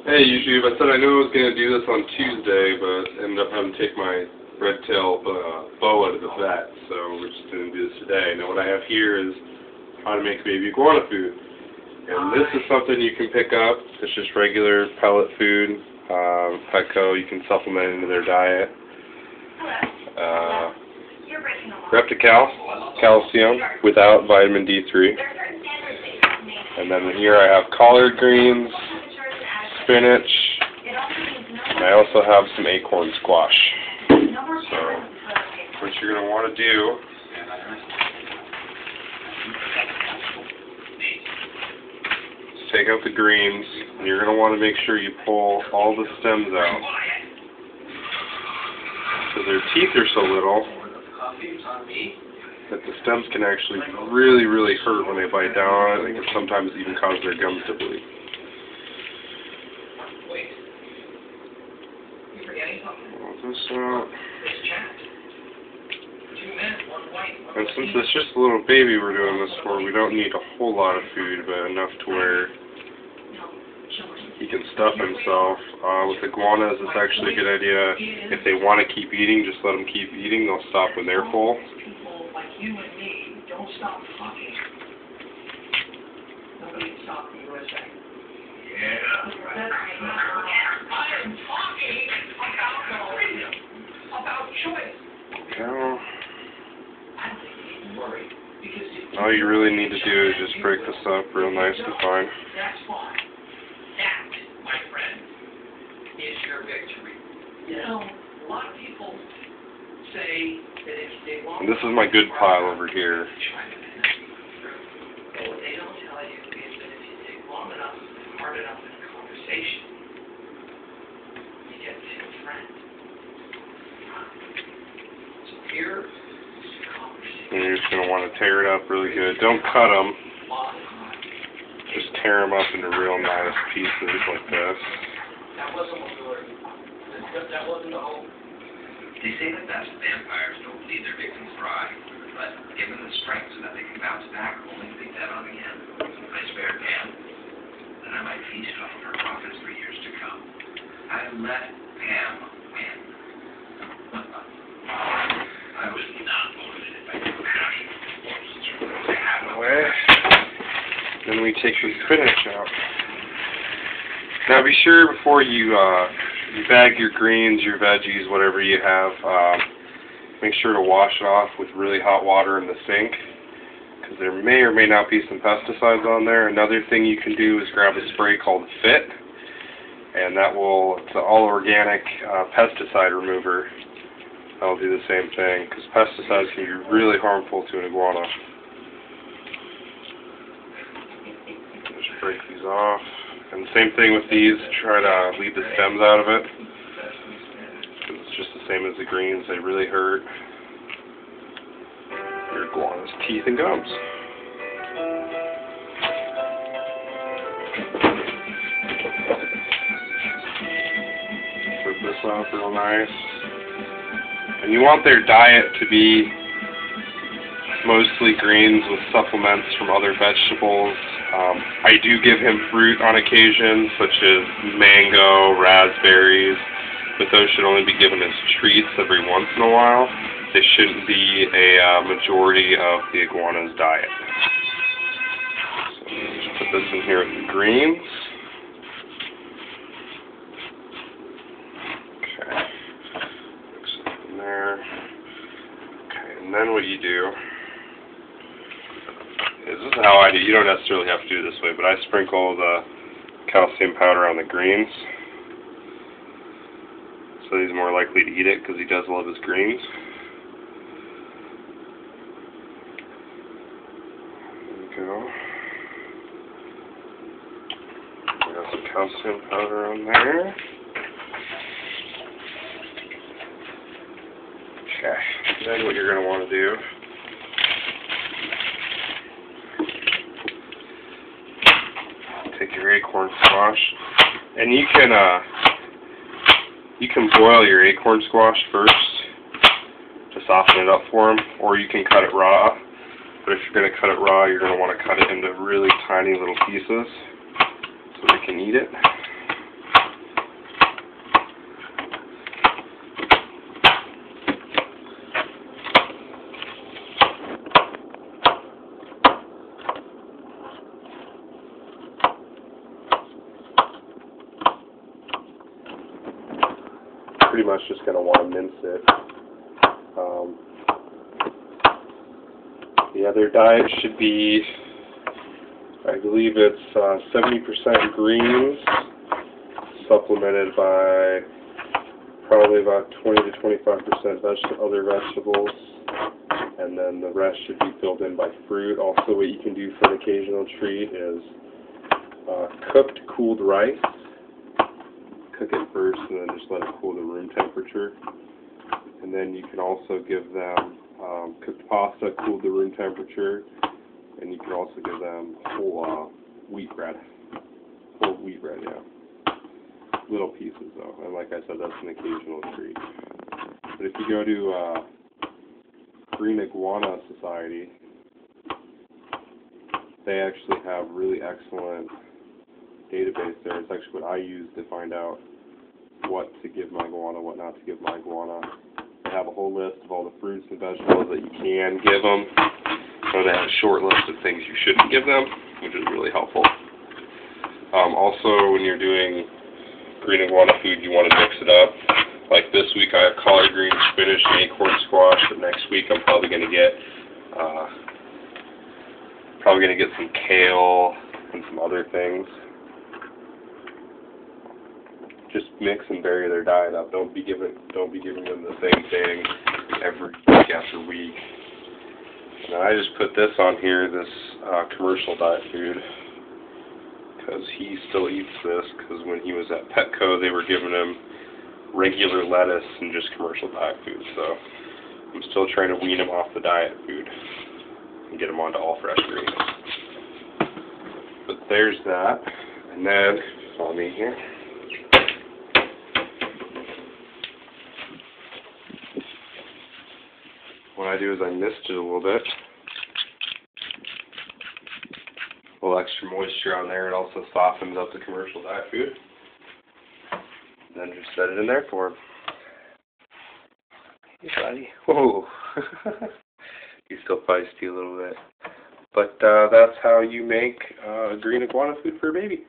Hey YouTube, I said I knew I was going to do this on Tuesday, but ended up having to take my red-tailed boa to the vet, so we're just going to do this today. Now what I have here is how to make baby iguana food. And this is something you can pick up. It's just regular pellet food. Petco, you can supplement into their diet. Reptical, calcium, without vitamin D3. And then here I have collard greens, spinach, and I also have some acorn squash. So, what you're going to want to do is take out the greens, and you're going to want to make sure you pull all the stems out. Because their teeth are so little that the stems can actually really, really hurt when they bite down on it. They can sometimes even cause their gums to bleed. Pull this out. And since it's just a little baby we're doing this for, we don't need a whole lot of food, but enough to where he can stuff himself. With iguanas, it's actually a good idea. If they want to keep eating, just let them keep eating. They'll stop when they're full. You and me, don't stop talking. Nobody can stop the USA. Yeah. I'm talking about choice. Okay. All you really need to do is just break this up real nice and fine. That's fine. That, my friend, is your victory. You know, a lot of people say that if they want... And this is my good pile over here. What they don't tell you is that if you take long enough and hard enough in a conversation, you get to a friend. So here is your conversation. And you're just going to want to tear it up really good. Don't cut them. Just tear them up into real nice pieces like this. That wasn't what we were... That wasn't the whole... They say that best vampires don't leave their victims dry, but given the strength so that they can bounce back only to be fed on again, I spare Pam, and I might feast off of her profits for years to come. I let Pam win. I was not motivated by compassion. Away. Then we take the spinach out. Now be sure before you bag your greens, your veggies, whatever you have, make sure to wash it off with really hot water in the sink, because there may or may not be some pesticides on there. Another thing you can do is grab a spray called Fit, and it's an all-organic pesticide remover. That'll do the same thing, because pesticides can be really harmful to an iguana. Just break these off. And same thing with these, try to leave the stems out of it. It's just the same as the greens, they really hurt your iguana's teeth and gums. Rip this off real nice. And you want their diet to be mostly greens with supplements from other vegetables. I do give him fruit on occasion, such as mango, raspberries, but those should only be given as treats every once in a while. They shouldn't be a majority of the iguana's diet. So just put this in here with the greens. Okay. Mix it in there. Okay, and then what you do is, this is how I do. You don't necessarily have to do it this way, but I sprinkle the calcium powder on the greens, so he's more likely to eat it because he does love his greens. There we go. We got some calcium powder on there. Okay. Then what you're going to want to do take your acorn squash, and you can boil your acorn squash first to soften it up for him, or you can cut it raw. But if you're going to cut it raw, you're going to want to cut it into really tiny little pieces to so they can eat it. Pretty much just going to want to mince it. Yeah, their diet should be, I believe it's 70% greens, supplemented by probably about 20 to 25% other vegetables, and then the rest should be filled in by fruit. Also, what you can do for an occasional treat is cooked cooled rice. Cook it first and then just let it cool to room temperature. And then you can also give them cooked pasta cooled to room temperature, and you can also give them whole wheat bread. Whole wheat bread, yeah. Little pieces though, and like I said, that's an occasional treat. But if you go to Green Iguana Society, they actually have really excellent database there. It's actually what I use to find out what to give my iguana, what not to give my iguana. They have a whole list of all the fruits and vegetables that you can give them. So they have a short list of things you shouldn't give them, which is really helpful. Also, when you're doing green iguana food, you want to mix it up. Like this week I have collard greens, spinach, and acorn squash, but next week I'm probably going to get some kale and some other things. Just mix and vary their diet up. Don't be giving them the same thing every week after week. And I just put this on here, this commercial diet food, because he still eats this. Because when he was at Petco, they were giving him regular lettuce and just commercial diet food. So I'm still trying to wean him off the diet food and get him onto all fresh greens. But there's that. And then follow me here. What I do is I mist it a little bit. A little extra moisture on there. It also softens up the commercial diet food. Then just set it in there for him. Hey, buddy. Whoa. He's still feisty a little bit. But that's how you make green iguana food for a baby.